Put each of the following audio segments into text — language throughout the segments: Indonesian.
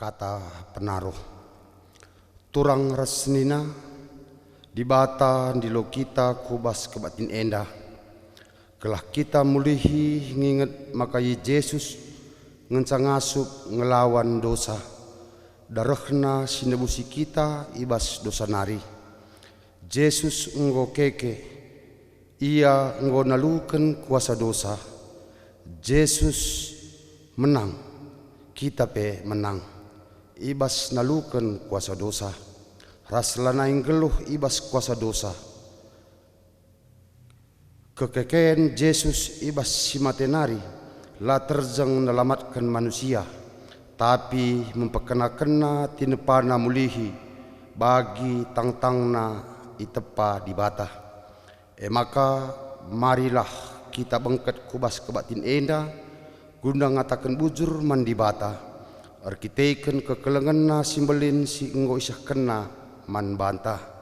kata penaruh turang resnina di bata di lo kita kubas kebatin endah kelah kita mulihi nginget makai Yesus ngencang asup ngelawan dosa darahna sinebusi kita ibas dosa nari Yesus enggo keke ia enggo naluken kuasa dosa Yesus menang kita pe menang ibas naluken kuasa dosa raslana ing geluh ibas kuasa dosa kekekean Yesus ibas simatenari la terjang nelamatkan manusia tapi mempekena-kena tinepana mulihi bagi tangtangna itepa di bata maka marilah kita bengket kubas kebatin enda guna ngatakan bujur mandi bata arkiteken kekelengan simbelin si enggo isah kena man bantah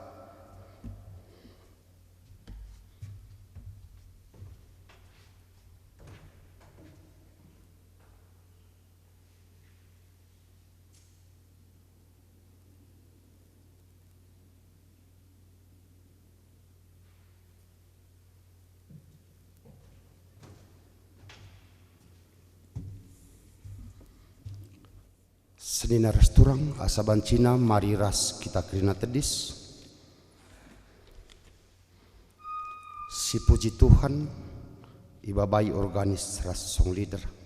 Senina resturang asaban Cina mari ras kita kerina tedis si puji Tuhan ibabai organis ras song leader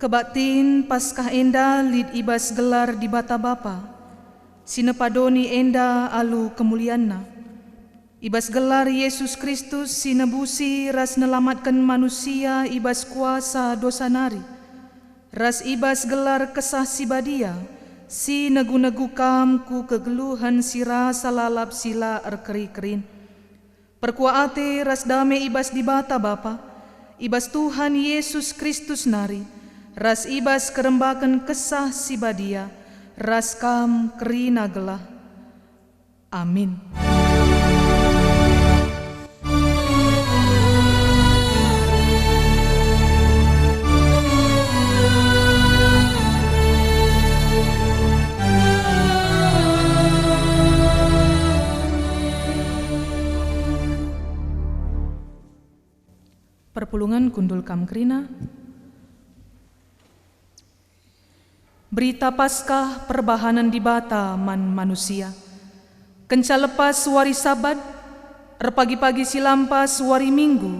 Kebatin Paskah enda lid ibas gelar di bata bapa sinepadoni enda alu kemulianna ibas gelar Yesus Kristus sinebusi ras nelamatkan manusia ibas kuasa dosa nari ras ibas gelar kesah sibadia si negu-negu kam ku kegeluhan sira salalap sila erkeri-kerin perkuate ras dame ibas di bata bapa ibas Tuhan Yesus Kristus nari ras ibas kerembakan kesah sibadia ras kam kerina gelah amin. Perpulungan kundul kam kerina Berita Paskah perbahanan di bata man manusia. Kenca lepas wari Sabat, erpagi-pagi silampas wari Minggu,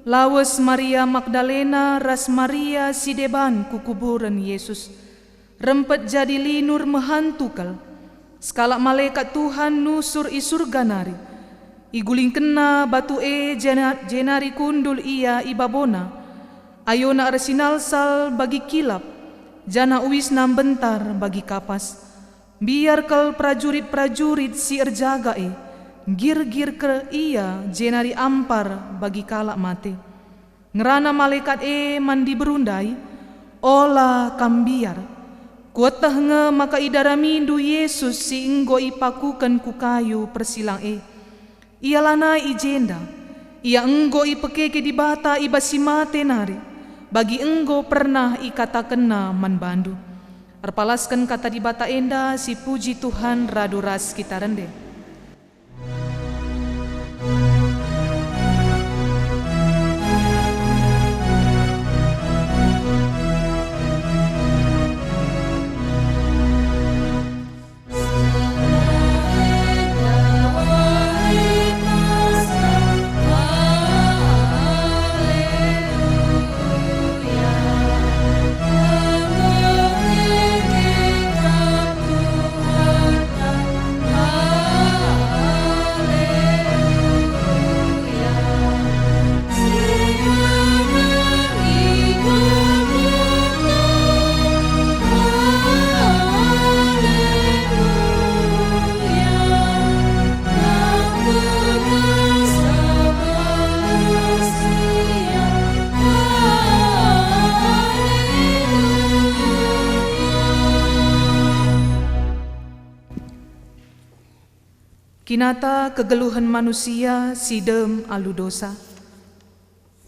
lawas Maria Magdalena ras Maria si deban kukuburan Yesus. Rempet jadi linur mehantukal, skala malaikat Tuhan nusur isur ganari. Iguling kena batu jenari kundul ia ibabona, ayona arsinal sal bagi kilap, jana uis nam bentar bagi kapas biar kal prajurit-prajurit si erjaga gir-gir ke ia jenari ampar bagi kalak mate ngerana malaikat mandi berundai ola kambiar Kuatah nge maka idaramindu Yesus si enggo ipakukan ku kayu persilang Ialana ijenda, ia enggo ipekeke di bata ibasimate nari, bagi enggo pernah ikatakena manbandu. Arpalaskan kata di bata enda si puji Tuhan raduras kita rende. Kinata kegeluhan manusia sidem alu dosa.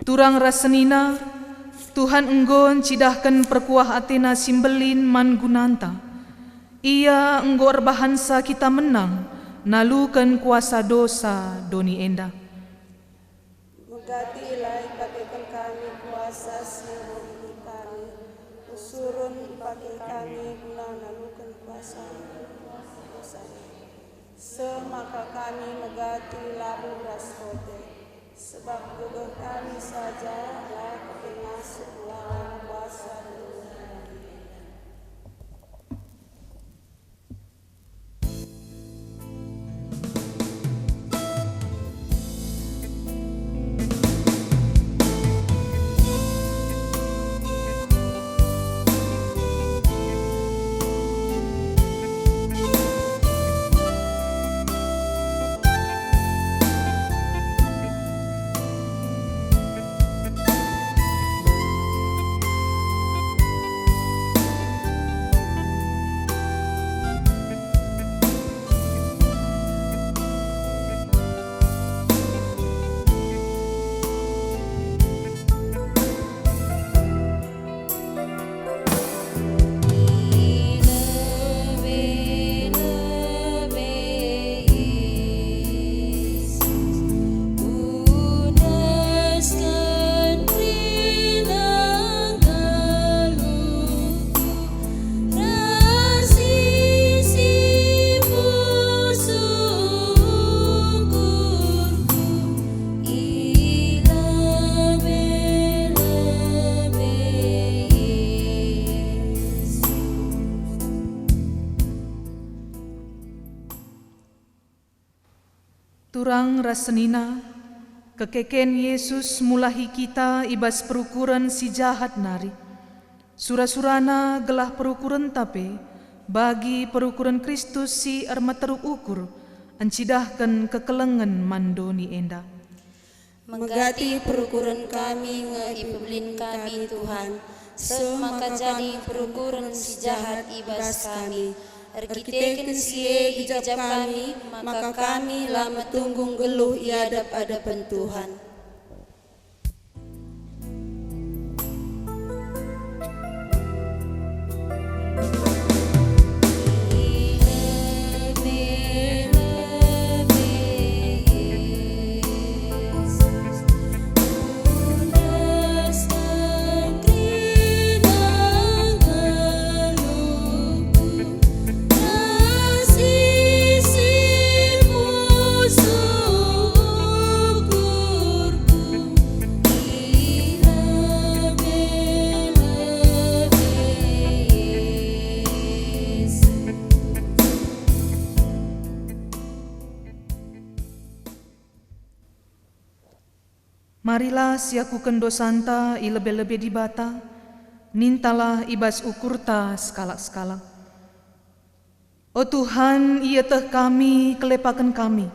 Turang rasenina, Tuhan enggon cidahkan perkuah Athena simbelin man gunanta. Ia enggo erbahansa kita menang, nalukan kuasa dosa doni enda. Megatilah ipakaikan kami kuasa simboli kami, usurun ipakai kami guna nalukan kuasa dosa. Semaka kami megati labu raskote, sebab gugah kami saja lah kepengasuk lawan kuasa dunia. Turang rasenina, kekeken Yesus mulahi kita ibas perukuran si jahat nari. Sura-surana gelah perukuran tape, bagi perukuran Kristus si ermateruk ukur, ancidahkan kekelengan mandoni enda. Megati perukuran kami ngeipebelin kami Tuhan, semaka jadi perukuran si jahat ibas kami. Erkiteken sie hijab kami, maka kami lama tunggung geluh iadap-adapan Tuhan. Marilah siakukan dosanta i lebe-lebe di bata, nintalah ibas ukurta sekalak-sekalak. O Tuhan, ia teh kami kelepakan kami.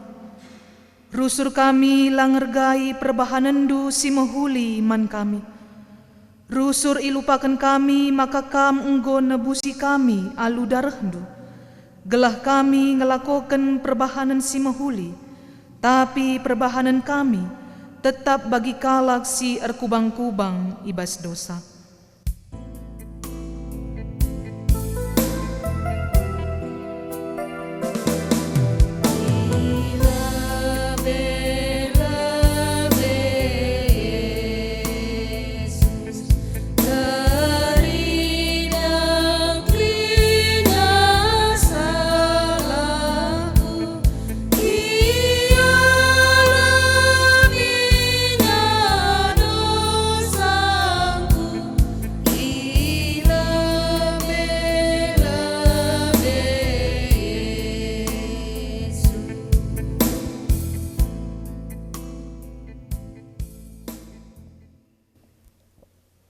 Rusur kami langergai perbahanendu si mehuli man kami. Rusur ilupakan kami, maka kam enggo nebusi kami alu darahdu. Gelah kami ngelakokan perbahanan si mahuli, tapi perbahanan kami tetap bagi kalak si erkubang-kubang ibas dosa.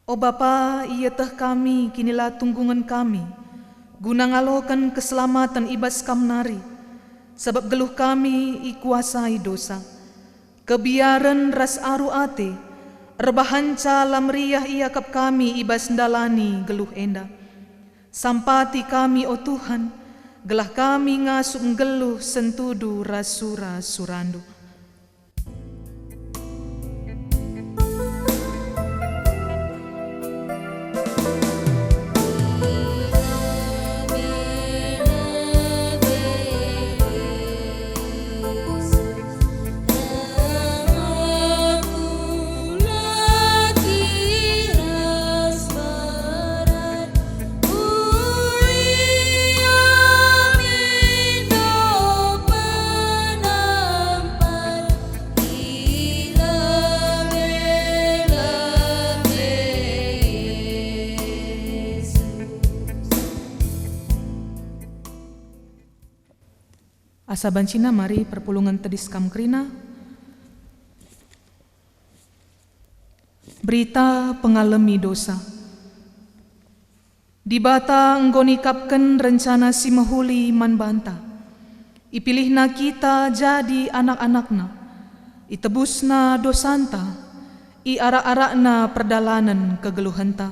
O Bapa, iya teh kami, kinilah tunggungan kami, guna ngalokan keselamatan ibas kamnari, sebab geluh kami ikuasai dosa. Kebiaran ras aru ate, erbahanca lamriah iakap kami ibas ndalani geluh enda. Sampati kami, o Tuhan, gelah kami ngasup geluh sentudu rasura surandu. Asa bancina mari perpulungan tedis kam krina. Berita pengalami dosa. Di bata enggo nikapken rencana si mahuli man banta. Ipilihna kita jadi anak-anakna. Itebusna dosanta. I arak-arakna perdalanan kegeluhanta.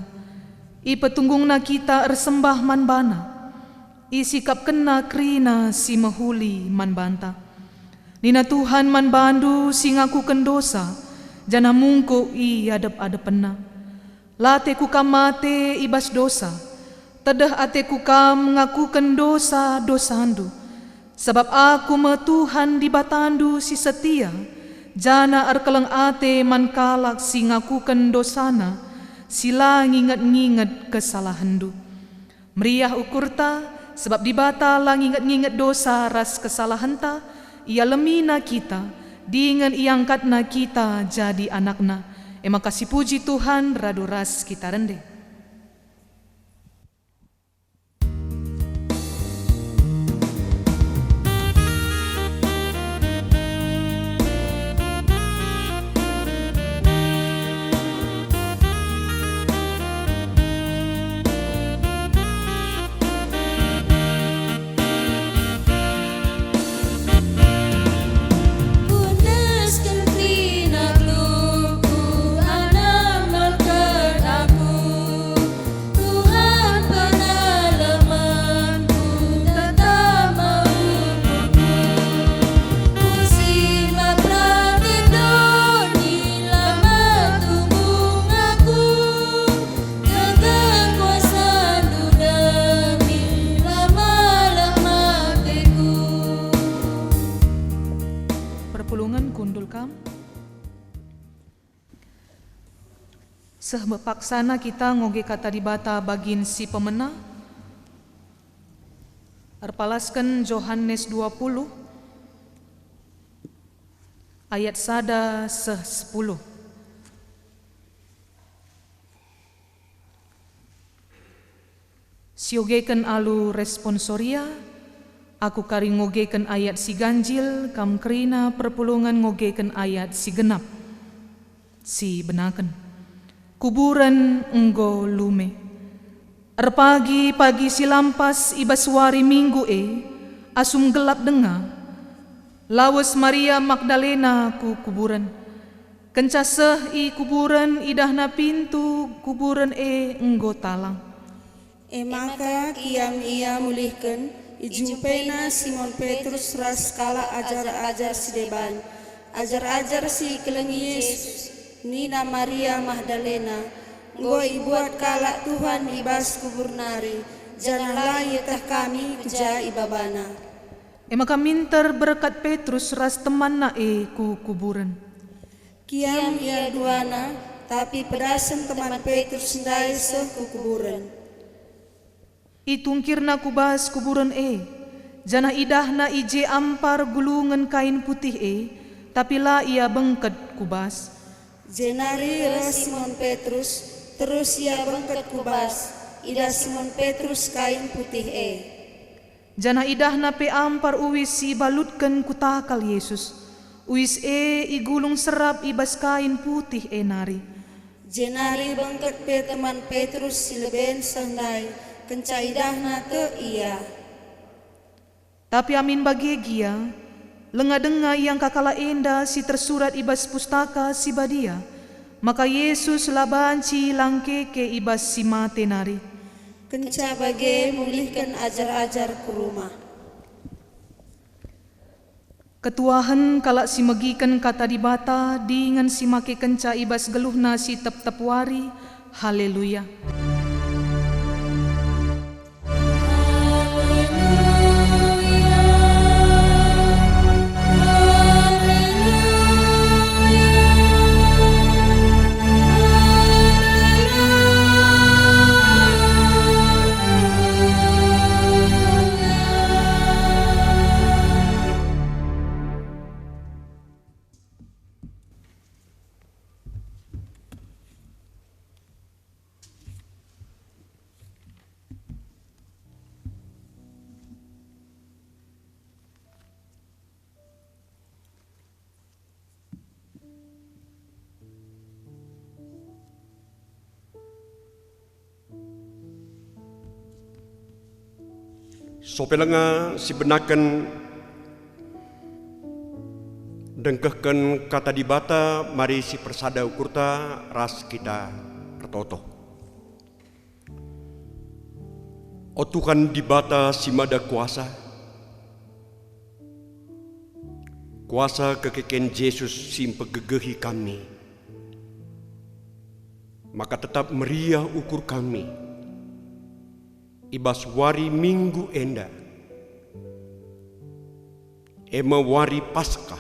I petunggungna kita ersembah man bana. Isikap kena krina si mahuli man banta. Nina Tuhan man bandu si ngakuken dosa, jana mungko i adep-adepena. Late ku kam mate ibas dosa, tedah ate ku kam ngakuken dosa dosandu. Sebab aku me Tuhan di batandu si setia, jana arkeleng ate man kalak si ngakuken dosana, sila nginget-nginget kesalahandu. Meriah ukurta, sebab di bata lang ingat-ingat dosa ras kesalahanta, ia lemina kita, dengan iangkatna kita jadi anakna. Ema kasih puji Tuhan, radu ras kita rende. Paksana kita ngoge kata di bata bagin si pemena. Arpalaskan Yohanes 20 ayat sada 10. Siogekan alu responsoria, aku kari ngogekan ayat si ganjil, kam kerina perpulungan ngogekan ayat si genap, si benaken. Kuburan enggo lume. Erpagi-pagi silampas ibaswari minggu asum gelap denga. Lawas Maria Magdalena ku kuburan. Kencaseh i kuburan idahna pintu kuburan enggo talang. Maka kiam ia mulihkan, ijumpaina Simon Petrus ras kala ajar-ajar si deban. Ajar-ajar si kelengi Yesus, Nina Maria Magdalena, nggo ibuat kala Tuhan ibas kubur nari, janganlah yetah kami keja ibabana. Maka minter berkat Petrus ras teman na ku kuburan. Kiam ia duana, tapi pedasan teman Petrus ndai seh ku kuburan. Itungkirna kubas kuburan jana idahna ije ampar gulungan kain putih tapi la ia bengket kubas. Jenari ras Simon Petrus, terus ia bengket kubas, ida Simon Petrus kain putih Jana idahna pe ampar uwis si balutkan kutakal Yesus. Uwis igulung serap ibas kain putih nari. Jenari bengket pe teman Petrus si leben sandai, kenca idahna te iya. Tapi amin bagi gia, lenga-denga yang kakala enda si tersurat ibas pustaka si badia, maka Yesus labanci langkeke ibas si mate nari. Kenca bage mulihkan ajar-ajar ke rumah. Ketuahan kalak si megikan kata dibata dengan si make kenca ibas geluhna si tep-tep wari. Haleluya. Sopelenga si benaken dengkehken kata dibata mari si persada ukurta ras kita pertoto. O Tuhan dibata si mada kuasa, kuasa kekeken Yesus si pegegehi kami, maka tetap meriah ukur kami. Ibas wari minggu enda, ema wari Paskah,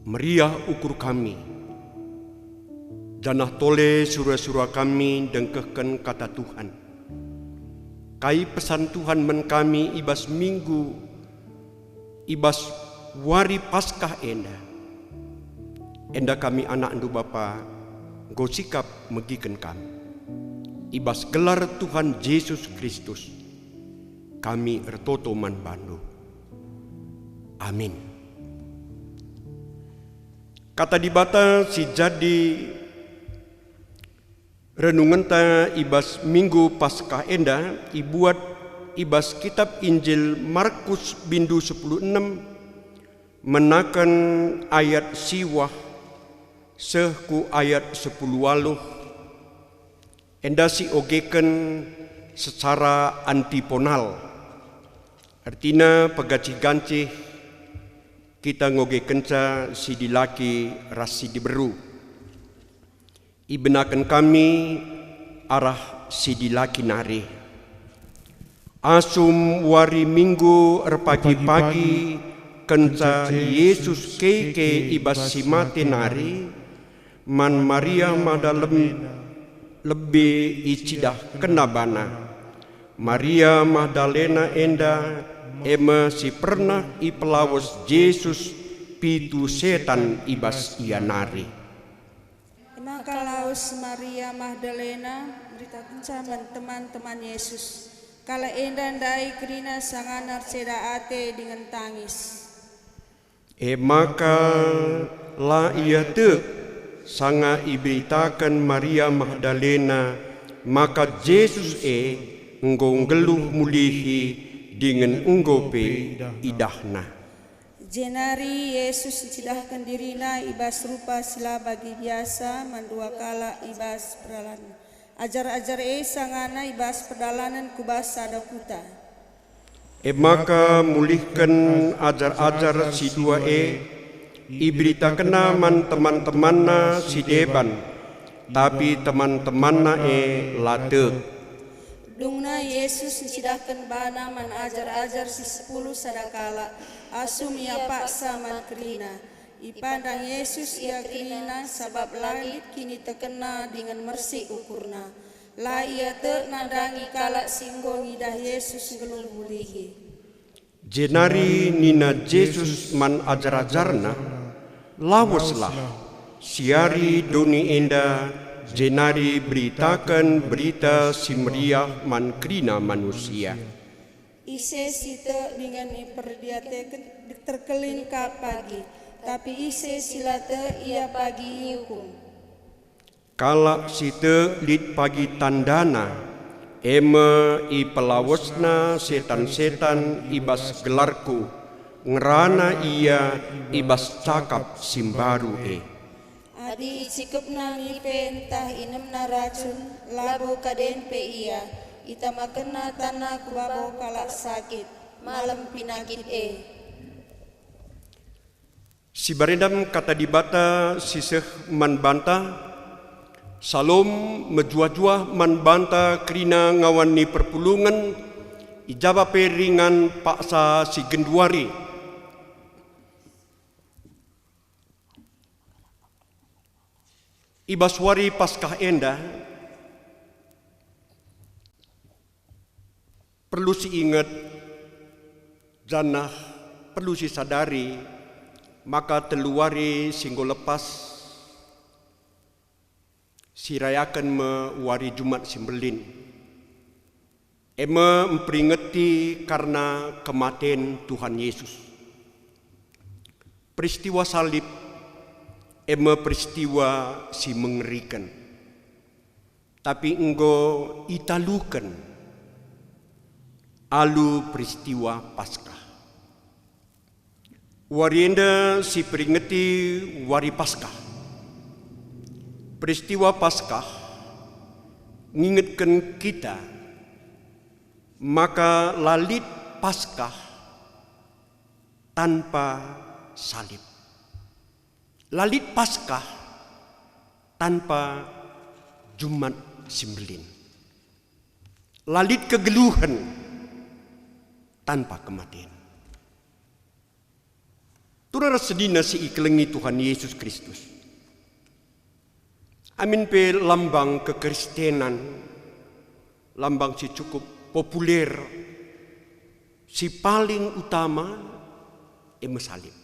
meriah ukur kami. Janah tole surah-surah kami dengkehkan kata Tuhan. Kai pesan Tuhan men kami ibas minggu, ibas wari Paskah enda. Enda kami anak ndu Bapa, go sikap megiken kami. Ibas gelar Tuhan Yesus Kristus, kami ertoto man bandu. Amin. Kata dibata si jadi renungan ta ibas minggu Paskah enda ibuat ibas kitab Injil Markus bindu 16 menakan ayat siwah sehku ayat 10 waluh. Enda si ogeken secara antiponal. Artinya pegacih-gancih kita ngogekenca si dilaki rasi diberu. Ibenakan kami arah si dilaki nari. Asum wari minggu pagi-pagi kenca Yesus keke ibas si mate nari. Man Maria Magdalena lebih icidah kenabana. Maria Magdalena enda ema si pernah ipelawas Yesus pitu setan ibas ia nari. Maka laus Maria Magdalena berita kencaman teman-teman Yesus. Kala enda ndai kerina sanganar seda ate dengan tangis. Maka la ia te sanga iberitakan Maria Magdalena, maka Yesus nggo ngeluh mulihi dengan nggope idahna. Jenari Yesus cidahkan dirina ibas rupa sila bagi biasa mandua kala ibas peralanan. Ajar-ajar sangana ibas pedalanan kubas ada kuta. Maka mulihkan ajar-ajar si dua iberita kena man teman-temanna si deban, tapi teman-temanna late. Dungna Yesus cidahkan bana man ajar-ajar si 10 sadakala, asum ia paksa man kerina. Ipandang Yesus ia kerina sabab langit kini terkena dengan mersi ukurna. La ia nadangi kalak singgo ngidah Yesus gelung bulihi. Jenari nina Yesus man ajar-ajarna, lawaslah siari doni enda, jenari beritakan berita si meriah man kerina manusia. Ise sita dengan perdiate terkelin ka pagi, tapi ise silate ia pagi hukum. Kalak sita lit pagi tandana, ema i pelawasna setan-setan ibas gelarku, ngerana ia ibas cakap simbaru Adi cikup nami pentah inem na racun, labo kaden pe ia, ita makena tanah kubabo kalak sakit, malam pinakit Si baredam kata dibata siseh man banta, salom menjua-jua man banta kerina ngawan ni perpulungan, ijaba peringan paksa si genduari. Ibaswari Paskah enda, perlu si ingat, janah perlu si sadari, maka teluari singgo lepas si rayakan mewari Jumat Simbelin. Ema memperingati karena kematian Tuhan Yesus. Peristiwa salib, ema peristiwa si mengerikan. Tapi enggo italukan alu peristiwa Paskah. Warienda si peringati wari Paskah. Peristiwa Paskah mengingatkan kita, maka lalit Paskah tanpa salib. Lalit Paskah tanpa Jumat Simbelin. Lalit kegeluhan tanpa kematian. Turara sedina si iklengi Tuhan Yesus Kristus. Amin pe lambang kekristenan, lambang si cukup populer, si paling utama, salib.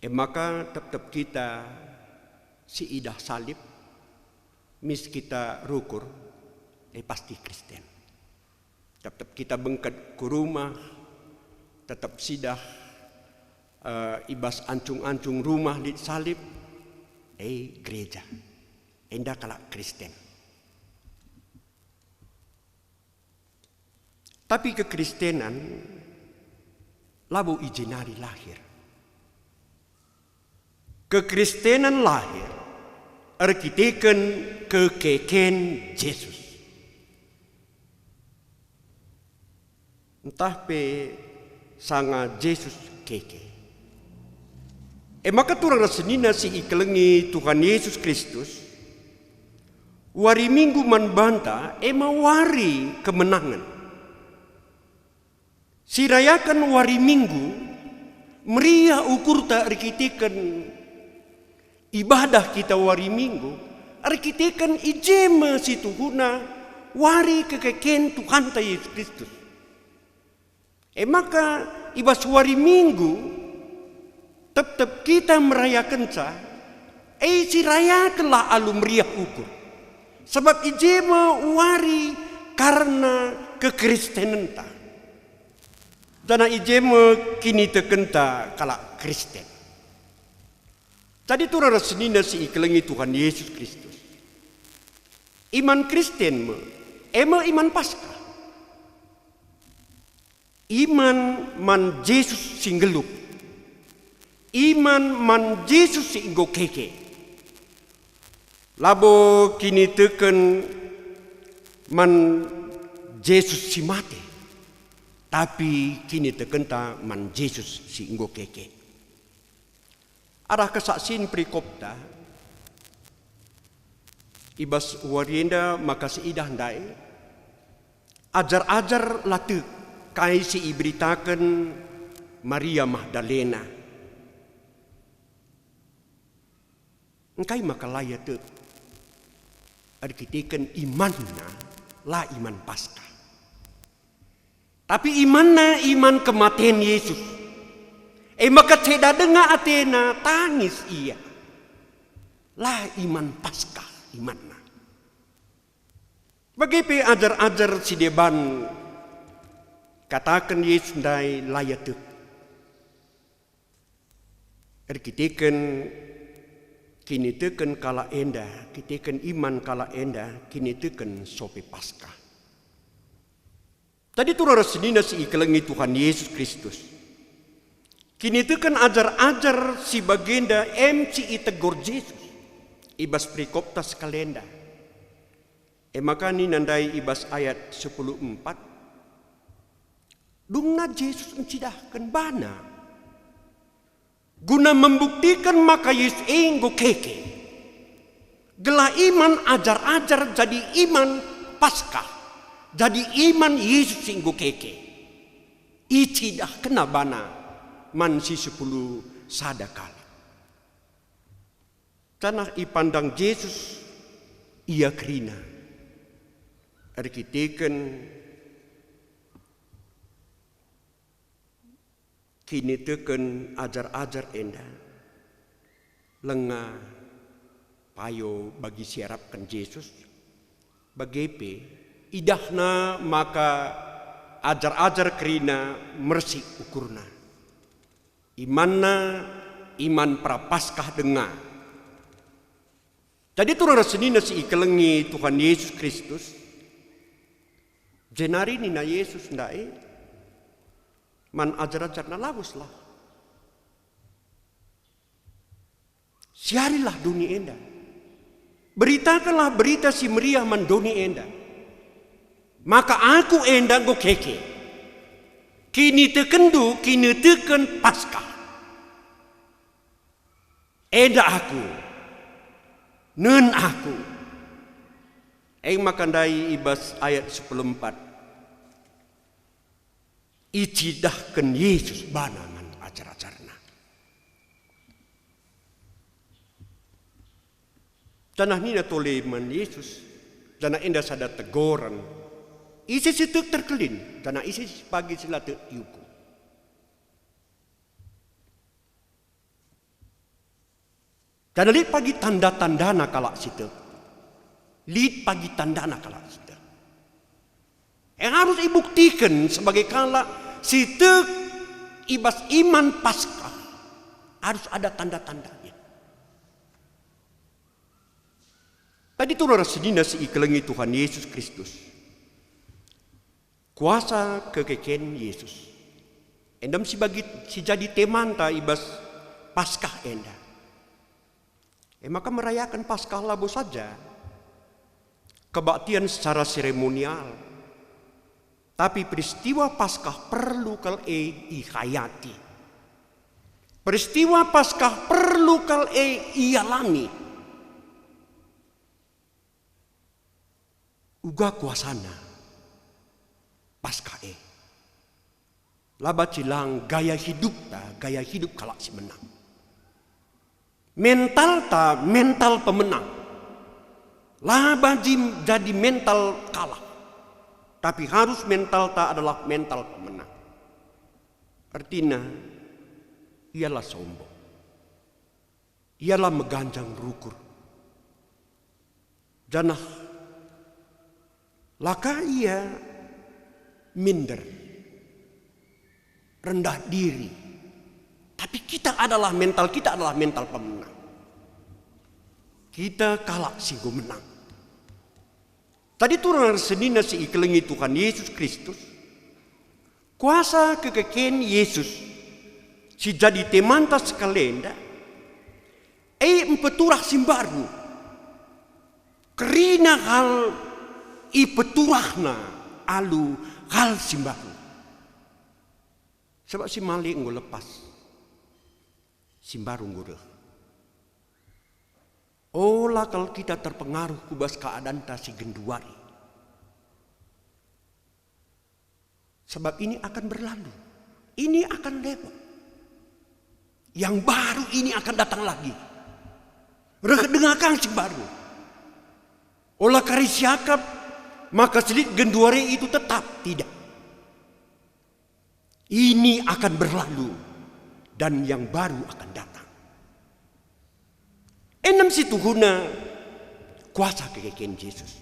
Maka tetap kita si idah salib, mis kita rukur, pasti Kristen. Tetap kita bengket ke rumah, tetap sidah ibas ancung-ancung rumah di salib, gereja, endah kalak Kristen. Tapi kekristenan labu ijenari lahir. Kekristenan lahir arkiteken kekeken Yesus. Entah pe sanga Yesus keke. Maka turang rasenina si ikelengi Tuhan Yesus Kristus, wari minggu man banta, wari kemenangan. Si rayakan wari minggu, meriah ukur tak arkiteken ibadah kita wari minggu, arkiteken ijema si tuhuna wari kekeken Tuhan ta Yesus Kristus. Maka ibas wari minggu tetap kita merayakan si rayakanlah alu meriah ukur. Sebab ijema wari karena kekristenan ta. Dana ijema kini tekenta kalak Kristen. Jadi turara senina si ikelengi Tuhan Yesus Kristus. Iman Kristen iman Paskah. iman man Yesus singgelup, iman man Yesus singgo keke. Labo kini teken man Yesus si mate, tapi kini teken ta man Yesus singgo keke. Arah kesaksian perikopta, ibas warienda makasi idah ndai, ajar-ajar latu kai si iberitakan Maria Magdalena. Engkai makalaya tu, arkitikan imanna la iman Paskah. Tapi imanna iman kematian Yesus. Maka tidak dengar Athena tangis ia. La iman Paskah imanna. Bagaimana ajar-ajar si deban katakan Yesus dai layatuk. Arkitikan kini teken kala enda, kitikan iman kala enda, kini teken sope Paskah. Tadi turun rasinina si ikelengi Tuhan Yesus Kristus. Kini teken ajar-ajar si bagenda MC itegur Yesus. Ibas perikoptas kalenda. Maka ni nandai ibas ayat 10:4. Dungna Yesus mencidahkan bana. Guna membuktikan maka Yesus enggo keke. Gela iman ajar-ajar jadi iman Paskah. Jadi iman Yesus enggo keke. Icidah kena bana man si 10 sadakala. Tanah ipandang Yesus ia kerina. Arkiteken kini teken ajar-ajar enda lenga payo bagi siarapkan Yesus bagepe idahna maka ajar-ajar kerina mersik ukurna imanna iman prapaskah dengar. Jadi turun rasenina si ikelengi Tuhan Yesus Kristus jenari nina Yesus ndai man ajar-ajar na lawus lah. Siarilah dunia enda. Beritakanlah berita si meriah man dunia enda. Maka aku enda go keke. Kini tekendu, kini teken Paskah. Enda aku. Nen aku. Makandai ibas ayat 10:4. Icidahkan Yesus banangan ajar-ajarna. Tanah nina toleman Yesus, tanah indah sada tegoran. Isi situ terkelin, tanah isi pagi sila te yuku. Tanah lihat pagi tanda-tandana kalak situ. Lihat pagi tandana kalak situ. Yang harus dibuktikan sebagai kalak situ ibas iman Paskah harus ada tanda-tandanya. Tadi turun rasidina si ikelengi Tuhan Yesus Kristus. Kuasa kekeken Yesus. Endam si bagi si jadi temanta ibas Paskah enda. Maka merayakan Paskah labo saja. Kebaktian secara seremonial. Tapi peristiwa Paskah perlu kal ihayati. Peristiwa Paskah perlu kal ialami. Uga kuasana Paskah laba cilang gaya hidup kalak si menang. Mental ta mental pemenang. Laba jadi mental kalah. Tapi harus mental tak adalah mental pemenang. Artinya, ialah sombong. Ialah meganjang rukur. Janah, laka ia minder. Rendah diri. Tapi kita adalah mental pemenang. Kita kalah si menang. Tadi turun senina si ikelengi Tuhan Yesus Kristus. Kuasa kekeken Yesus si jadi temanta sekalenda empeturah simbaru kerina hal ipeturahna alu hal simbaru. Sebab si malik nggo lepas simbaru nggo. Olah kalau kita terpengaruh kubas keadaan ta si genduari. Sebab ini akan berlalu. Ini akan lewat. Yang baru ini akan datang lagi. Dengarkan si baru. Olah kari siakap maka selit genduari itu tetap tidak. Ini akan berlalu dan yang baru akan datang. Enam situ guna kuasa kekeken Yesus.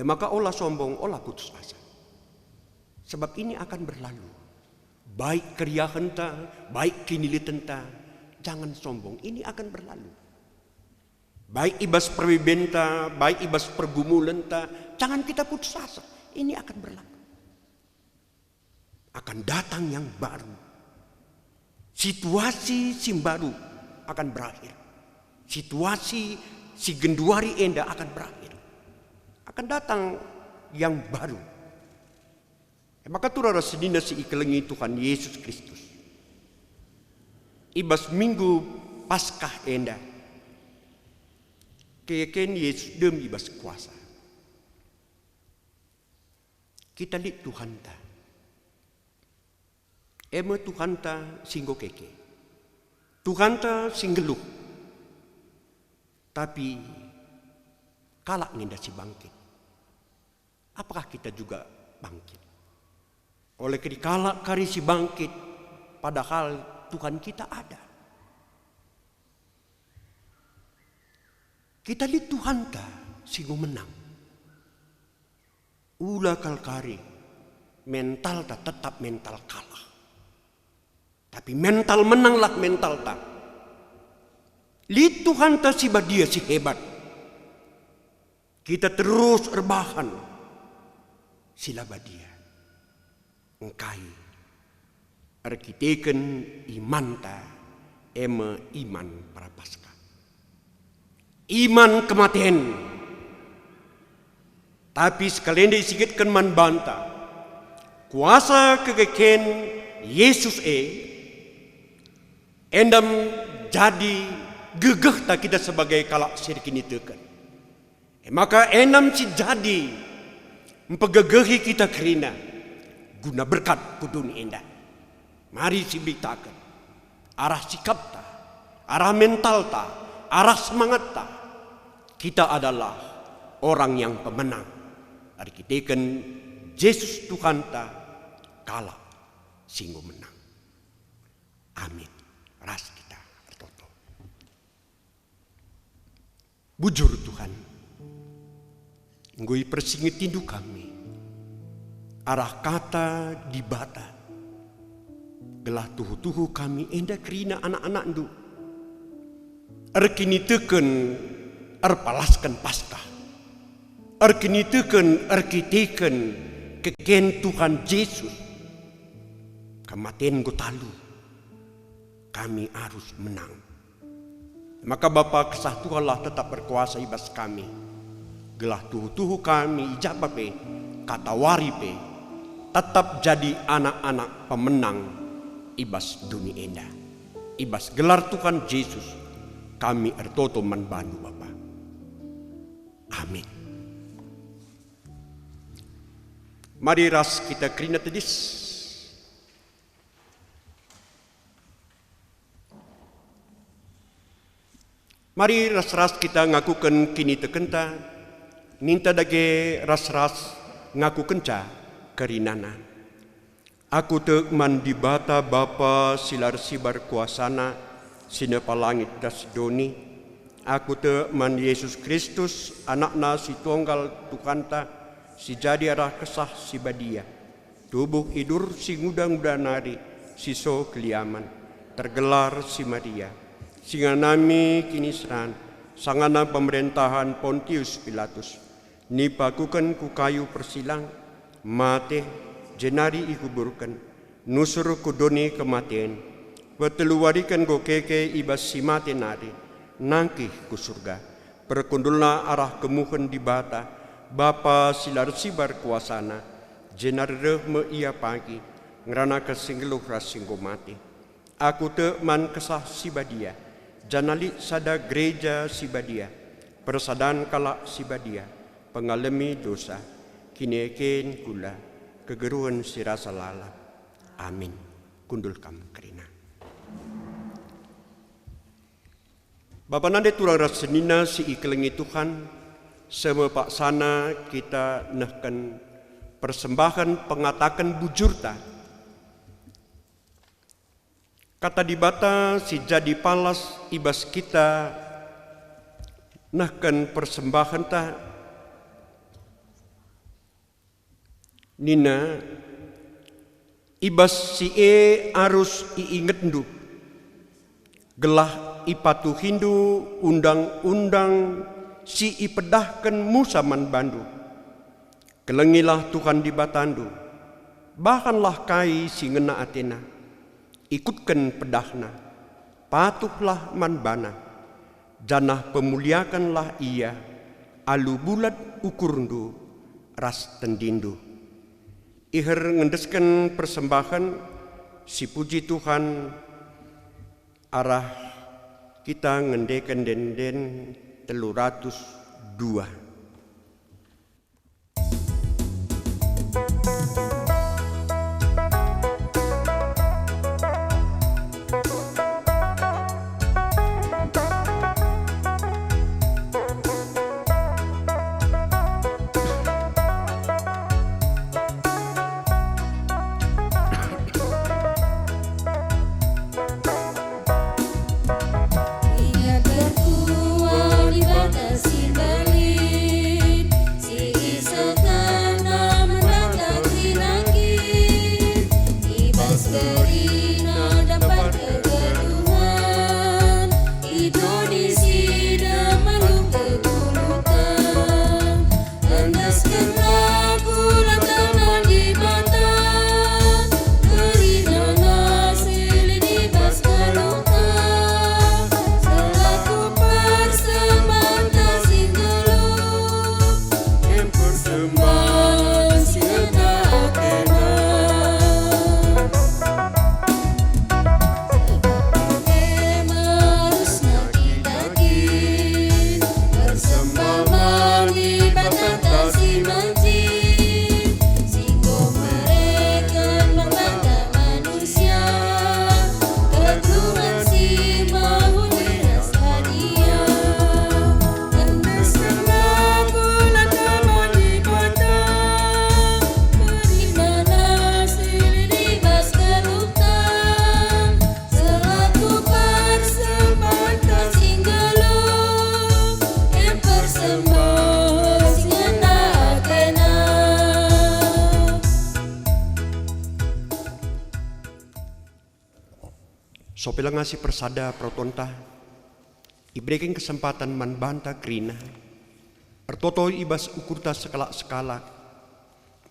Maka olah sombong, olah putus asa. Sebab ini akan berlalu. Baik keriahan ta, baik kinilitan ta, jangan sombong. Ini akan berlalu. Baik ibas perwibenta, baik ibas pergumulan ta, jangan kita putus asa. Ini akan berlalu. Akan datang yang baru. Situasi si baru akan berakhir. Situasi si genduari enda akan berakhir. Akan datang yang baru. Maka turara sedina si ikelengi Tuhan Yesus Kristus. Ibas minggu Paskah enda. Keken Yesus dem ibas kuasa. Kita lihat Tuhan ta. Tuhan ta singgo keke. Tuhan ta singgeluh. Tapi kalak nginda si bangkit. Apakah kita juga bangkit? Oleh kalak kari si bangkit, padahal Tuhan kita ada. Kita lihat Tuhan ta singgo menang. Ulah kari mental ta tetap mental kalah. Tapi mental menanglah mental ta. Lihat Tuhan ta si badia si hebat. Kita terus rebahan. Sila badia. Engkai. Arkiteken iman ta. Iman prapaskah. Iman kematian. Tapi sekalian disikitkan man banta. Kuasa kekeken Yesus endam jadi gegeh tak kita sebagai kalak sirkini tekan. Maka enam si jadi mempegegehi kita kerina guna berkat kuduni endah. Mari si beritakan arah sikap ta, arah mental ta, arah semangat ta. Kita adalah orang yang pemenang. Arkiteken Yesus Tuhan ta kalak singgo menang. Amin. Ras kita bertoto. Bujur Tuhan, ngui persingit tindu kami, arah kata di bata, gelah tuhu-tuhu kami enda kerina anak-anak ndu, erkini teken erpalaskan Paskah, erkini teken erkiteken keken Tuhan Yesus, kematian gotalu, kami harus menang. Maka Bapa kesah Tuhanlah tetap berkuasa ibas kami. Gelah tuhu-tuhu kami ijabah pe, kata wari pe, tetap jadi anak-anak pemenang ibas dunia enda. Ibas gelar Tuhan Yesus, kami ertoto manbantu Bapa. Amin. Mari ras kita kerina tedis. Mari ras-ras kita ngakukan kini tekenta, ninta dage ras-ras ngaku kenca kerinana. Aku te mandi bata Bapa silar sibar kuasana, sinepa langit das doni. Aku te mandi Yesus Kristus, anakna si tunggal Tukanta, si jadi arah kesah si badia. Tubuh idur si nguda-nguda nari, si so keliaman, tergelar si Maria. Singanami kini seran, sangana pemerintahan Pontius Pilatus, nipakukan ku kayu persilang, mate jenari ikuburkan, nusur kudoni kematian, weteluwarikan go keke ibas simate nari, nangkih ku surga, perkundulna arah kemuhen di bata, Bapa silar sibar kuasana, jenari rehme ia pagi, ngerana kesinggeluh rasinggo mati. Aku te man kesah sibadia, janali sada gereja sibadia, persadan kalak sibadia, pengalami dosa, kineken kula, kegeruan sirasa lala. Amin. Kundul kam kerina. Bapa nande turang rasenina si ikelengi Tuhan, semua pak sana kita nehkan persembahan pengatakan bujurta. Kata di bata si jadi palas ibas kita nehkan persembahan ta nina ibas si arus iinget ndu gelah ipatu Hindu undang-undang si ipedahkan musaman bandu. Kelengilah Tuhan di batandu, bahanlah kai si ngena atena, ikutkan pedahna, patuhlah manbana, janah pemuliakanlah ia, alu bulat ukurndu, ras tendindu. Iher ngendeskan persembahan, si puji Tuhan, arah kita ngendekan denden 302. Sopela ngasih persada protonta, ibreking kesempatan manbanta krina, ertoto ibas ukurta sekala-sekala,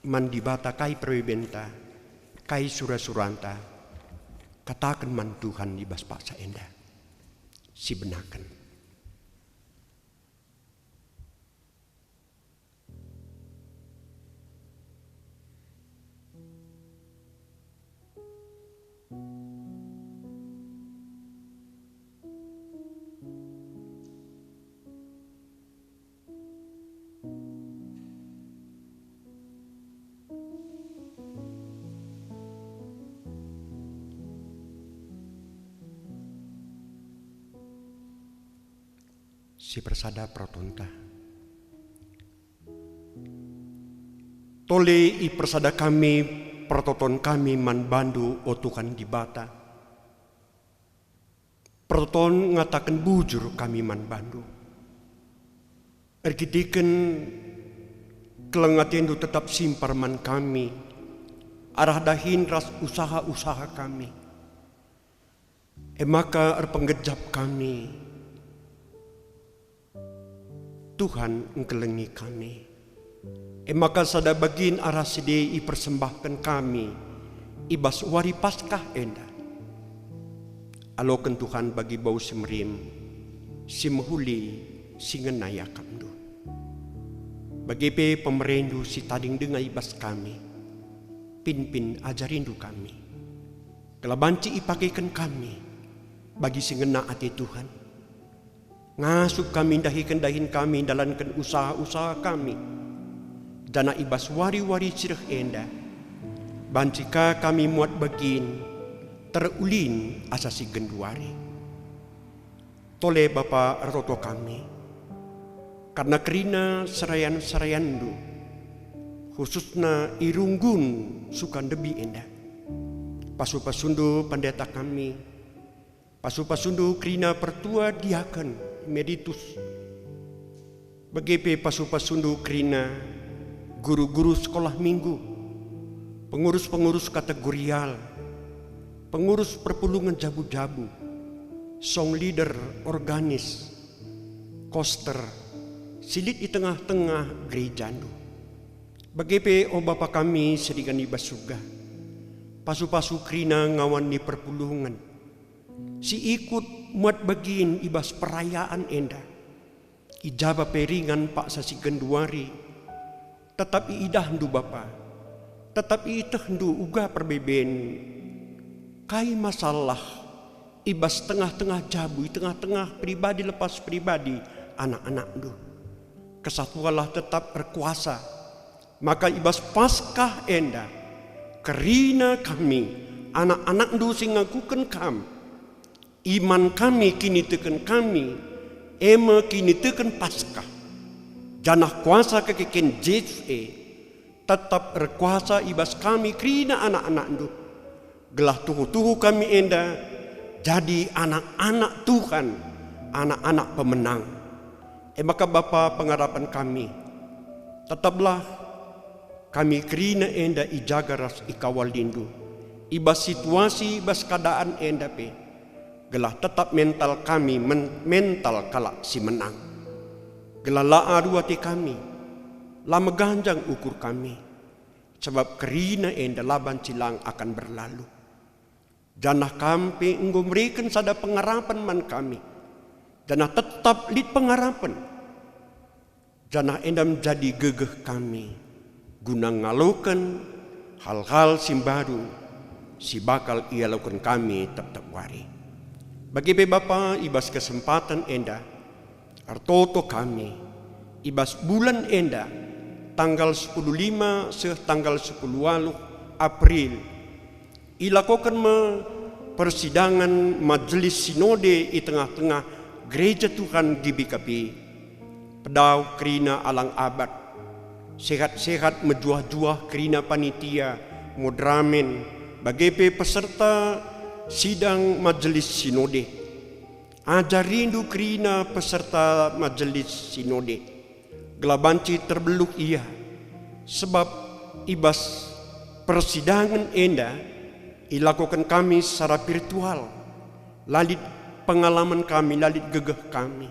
mandibata kai prewibenta, kai sura-suranta, katakan man Tuhan ibas paksa enda, si benakan. Si persada protonta. Tole i persada kami, pertoton kami man bandu o Tuhan di bata. Pertoton ngatakan bujur kami man bandu. Ergitiken kelengatian tetap simpar man kami. Arah dahin ras usaha-usaha kami. Maka erpenggejap kami. Tuhan engkelengi kami, Maka sada bagin arah sidi persembahkan kami ibas wari Paskah enda. Alokan Tuhan bagi bau simrim, simhuli singenaya kamdu. Bagi pe pemerendu si tading dengai ibas kami, pin ajarindu kami. Kelabanci ipakaikan kami bagi singena ati Tuhan. Ngasuk kami dahin kami dalankan usaha-usaha kami. Dana ibas wari-wari sirah enda. Bancika kami muat bagin terulin asasi genduari. Tole Bapa roto kami. Karena kerina serayan-serayandu. Khususna irunggun sukan debi enda. Pasu-pasundu pendeta kami. Pasu-pasundu kerina pertua diaken meditus. Begipe pasu-pasundu kerina guru-guru sekolah minggu, pengurus-pengurus kategorial, pengurus perpulungan jabu-jabu, song leader organis, koster, silit di tengah-tengah gerejandu. Begipe o Bapa kami sedingan ibas surga, pasu-pasu kerina ngawan di perpulungan, si ikut muat bagin ibas perayaan enda, ijaba peringan pak sasi genduari, tetapi idah ndu Bapa, tetapi itah ndu uga perbeben, kai masalah ibas tengah-tengah jabu, tengah-tengah pribadi lepas pribadi anak-anak ndu. Kesatualah tetap berkuasa, maka ibas Paskah enda, kerina kami, anak-anak ndu sing ngakuken kam, iman kami kini teken kami, ema kini teken Paskah. Janah kuasa kekeken Yesus tetap berkuasa ibas kami kerina anak-anak ndu. Gelah tuhu-tuhu kami enda jadi anak-anak Tuhan, anak-anak pemenang. Maka Bapa pengharapan kami, tetaplah kami kerina enda ijaga ras ikawal lindu. Ibas situasi, ibas keadaan enda pe. Gelah tetap mental kami, mental kalak si menang. Gelah laa ruati kami, lama ganjang ukur kami. Sebab kerina enda laban silang akan berlalu. Janah kami enggo memberikan sada pengharapan man kami. Janah tetap lid pengharapan. Janah enda menjadi gegeh kami. Guna ngalokan hal-hal simbaru si bakal ia lakukan kami tetap wari. Bagi Bapa ibas kesempatan enda, artoto kami, ibas bulan enda, tanggal 15 tanggal 10 April, ilakukan persidangan majelis sinode di tengah-tengah gereja Tuhan di BKP. Pedau kerina alang abad, sehat-sehat menjuah-juah kerina panitia, modramen, bagi peserta sidang majelis sinode. Ajarindu kerina peserta majelis sinode. Gelabanci terbeluk ia. Sebab ibas persidangan enda ilakukan kami secara virtual. Lalit pengalaman kami, lalit gegeh kami.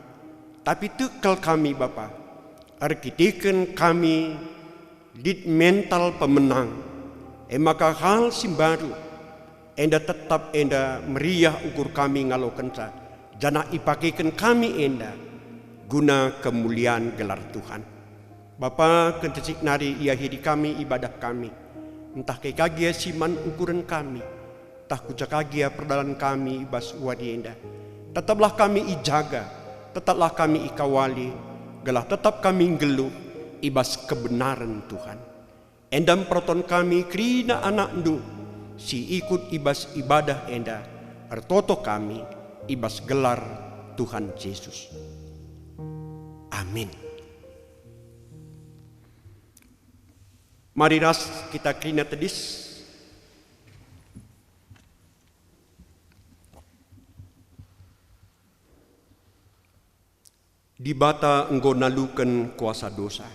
Tapi tekal kami Bapa. Arkiteken kami lid mental pemenang. Maka hal simbaru enda tetap enda meriah ukur kami ngalokan sa. Janah ipakaikan kami enda guna kemuliaan gelar Tuhan. Bapa kentisik nari ia hidi kami ibadah kami. Entah kekagia siman ukuran kami. Entah kucakagia perdalan kami ibas wadi enda. Tetaplah kami ijaga. Tetaplah kami ikawali. Gelah tetap kami geluh ibas kebenaran Tuhan. Endam proton kami kerina anak ndu. Si ikut ibas ibadah enda. Artoto kami ibas gelar Tuhan Yesus. Amin. Mari ras kita kerina tedis. Dibata enggo nalukan kuasa dosa.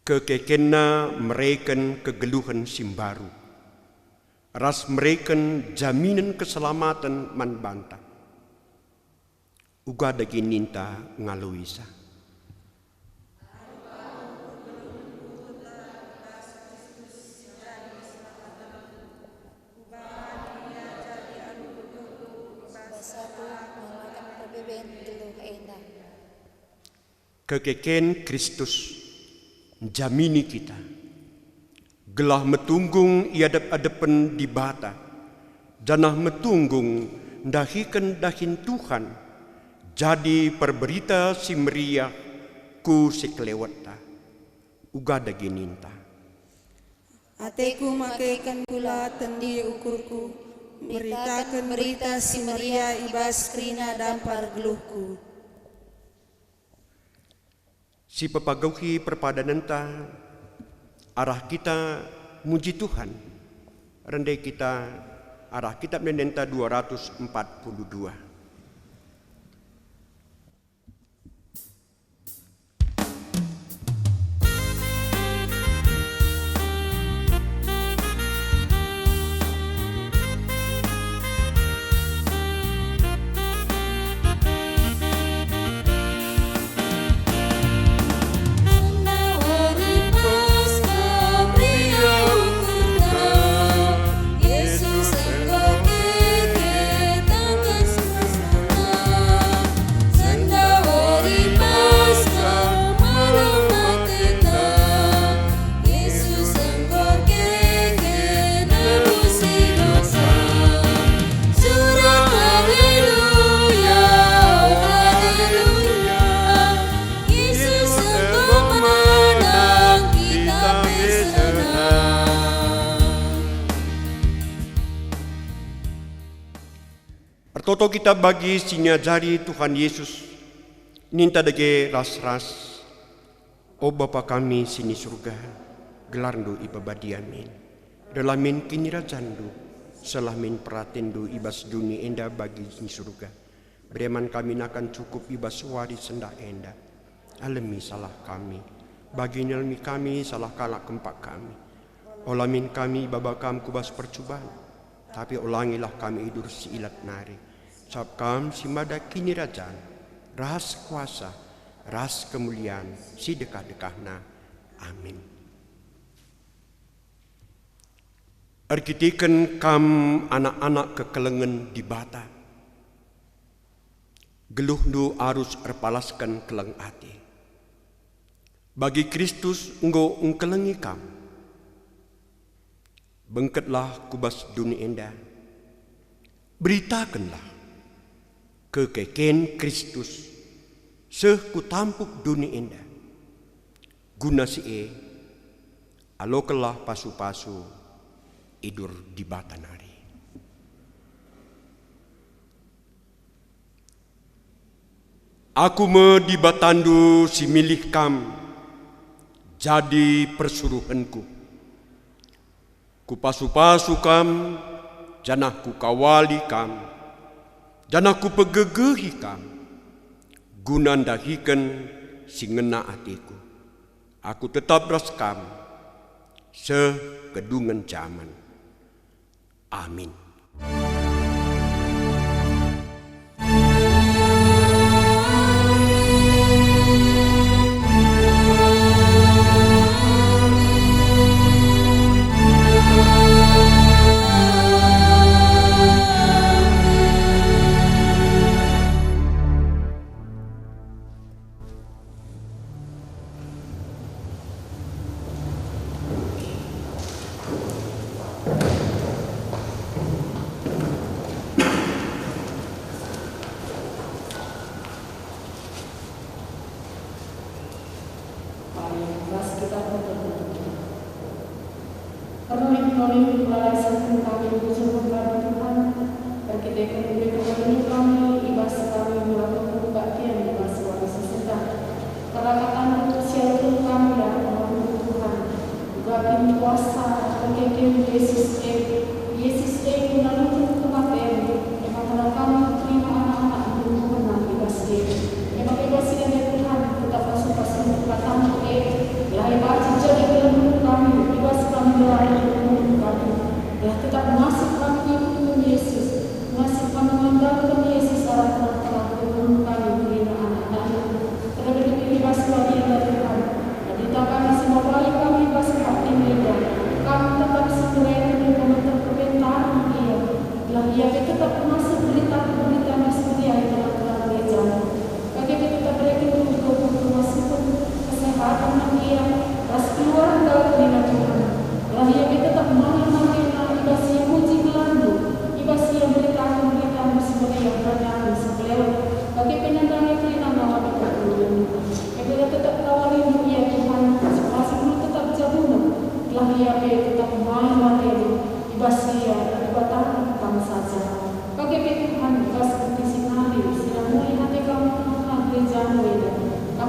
Kekekena mereken kegeluhan simbaru. Ras mereken jaminan keselamatan man banta. Uga dagi ninta ngaluisa. satu melakukan perbeben geluh enda. Kekeken Kristus jamini kita. Gelah metunggung iadap-adapan di bata. Janah metunggung dahikan dahin Tuhan. Jadi perberita si meriah ku sekelewata. Uga dagininta. Ateku makaikan pula tendi ukurku, beritakan berita si Maria ibas krina dampar geluhku. Si pepagauhi perpadananta, arah kita muji Tuhan. Rendai kita arah kitab Nenta 242. Toto kita bagi sinyajari Tuhan Yesus, ninta dage ras-ras, o Bapa kami sini surga, gelarndu ibabadiamin, dalamin kinirajandu, selamin pratendu ibas duni enda bagi sini surga, bereman kami nakan cukup ibas wari sendah enda, alami salah kami, bagi nilmi kami salah kalak kempak kami, olamin kami babakam kubas percobaan, tapi ulangilah kami idur si ilat nari. Sabkam si mada kini rajan, ras kuasa, ras kemuliaan, si dekah-dekahna. Amin. Arkitiken kam anak-anak kekelengan di bata. Geluh nu arus erpalaskan keleng ati. Bagi Kristus enggo ungkelengi kam. Bengketlah kubas dunia enda. Beritakanlah kekeken Kristus seh ku tampuk dunia indah guna si alokelah pasu-pasu idur di batanari. Aku me di batandu si milih kam jadi persuruhanku ku pasu-pasu kam janah ku kawali kam dan aku pegegehi kam, gunandahikan singena atiku. Aku tetap raskam, sekedungan zaman. Amin. Tetap masuk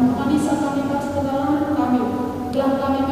mengampuni kami atas kesalahan kami, telah kami